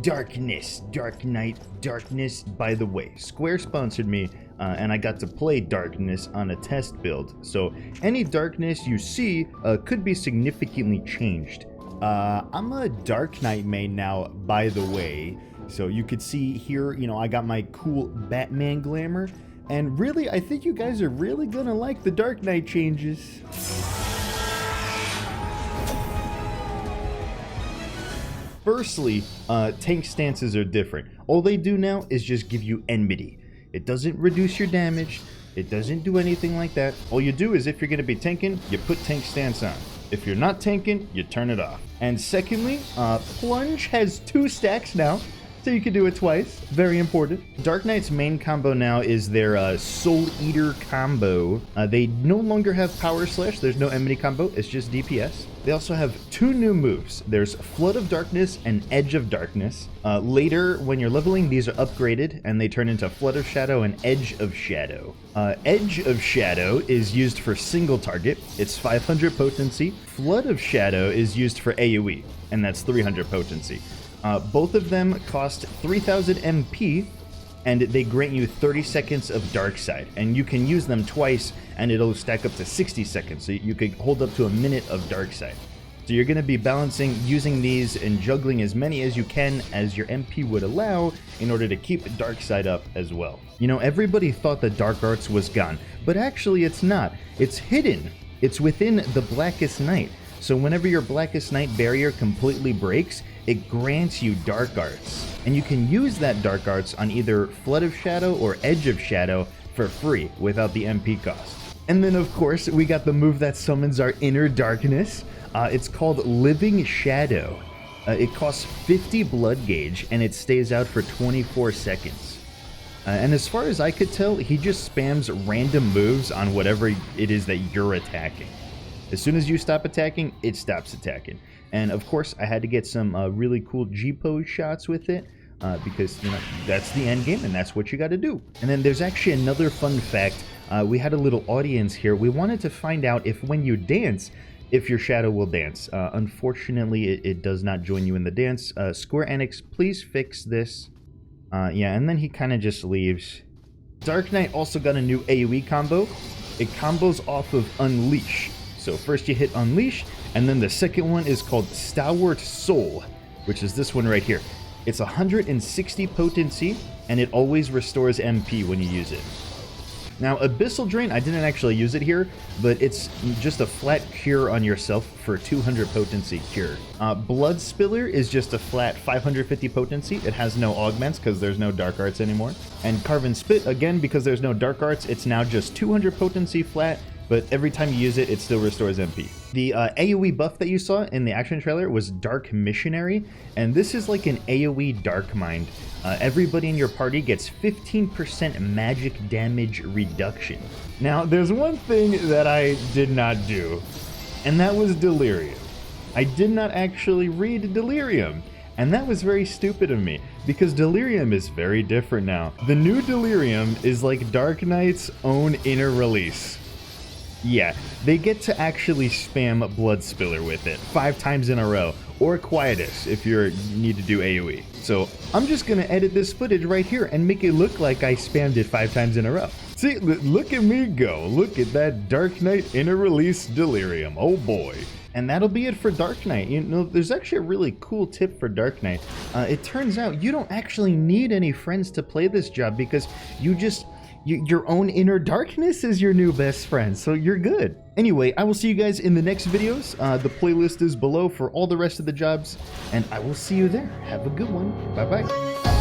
Darkness, Dark Knight, Darkness. By the way, Square sponsored me, and I got to play Darkness on a test build. So any Darkness you see could be significantly changed. I'm a Dark Knight main now, by the way. So you could see here, you know, I got my cool Batman glamour. And really, I think you guys are really gonna like the Dark Knight changes. Firstly, tank stances are different. All they do now is just give you enmity. It doesn't reduce your damage. It doesn't do anything like that. All you do is if you're gonna be tanking, you put tank stance on. If you're not tanking, you turn it off. And secondly, Plunge has 2 stacks now. So you can do it twice. Very important. Dark Knight's main combo now is their Soul Eater combo. They no longer have Power Slash. There's no enmity combo. It's just DPS. They also have 2 new moves. There's Flood of Darkness and Edge of Darkness. Later, when you're leveling, these are upgraded and they turn into Flood of Shadow and Edge of Shadow. Edge of Shadow is used for single target. It's 500 potency. Flood of Shadow is used for AoE, and that's 300 potency. Both of them cost 3000 MP, and they grant you 30 seconds of Dark Side. And you can use them twice, and it'll stack up to 60 seconds, so you could hold up to a minute of Dark Side. So you're going to be balancing using these and juggling as many as you can as your MP would allow in order to keep Dark Side up as well. You know, everybody thought the Dark Arts was gone, but actually it's not. It's hidden. It's within the Blackest Night. So whenever your Blackest Night barrier completely breaks, it grants you Dark Arts. And you can use that Dark Arts on either Flood of Shadow or Edge of Shadow for free without the MP cost. And then of course, we got the move that summons our inner darkness. It's called Living Shadow. It costs 50 blood gauge and it stays out for 24 seconds. And as far as I could tell, he just spams random moves on whatever it is that you're attacking. As soon as you stop attacking, it stops attacking. And of course, I had to get some really cool G-pose shots with it because, you know, that's the end game and that's what you got to do. And then there's actually another fun fact. We had a little audience here. We wanted to find out if when you dance, if your shadow will dance. Unfortunately, it does not join you in the dance. Square Enix, please fix this. Yeah, and then he kind of just leaves. Dark Knight also got a new AoE combo. It combos off of Unleash. So first you hit Unleash, and then the second one is called Stalwart Soul, which is this one right here. It's 160 potency, and it always restores MP when you use it. Now, Abyssal Drain, I didn't actually use it here, but it's just a flat cure on yourself for 200 potency cure. Blood Spiller is just a flat 550 potency. It has no augments because there's no Dark Arts anymore. And Carven Spit, again, because there's no Dark Arts, it's now just 200 potency flat, but every time you use it, it still restores MP. The AoE buff that you saw in the action trailer was Dark Missionary, and this is like an AoE Dark Mind. Everybody in your party gets 15% magic damage reduction. Now, there's one thing that I did not do, and that was Delirium. I did not actually read Delirium, and that was very stupid of me, because Delirium is very different now. The new Delirium is like Dark Knight's own inner release. Yeah, they get to actually spam Blood Spiller with it 5 times in a row, or Quietus if you need to do AoE. So I'm just gonna edit this footage right here and make it look like I spammed it 5 times in a row. See, look at me go. Look at that Dark Knight inner release Delirium. Oh boy. And that'll be it for Dark Knight. You know, there's actually a really cool tip for Dark Knight. It turns out you don't actually need any friends to play this job because your own inner darkness is your new best friend, so you're good. Anyway, I will see you guys in the next videos. The playlist is below for all the rest of the jobs, and I will see you there. Have a good one. Bye-bye.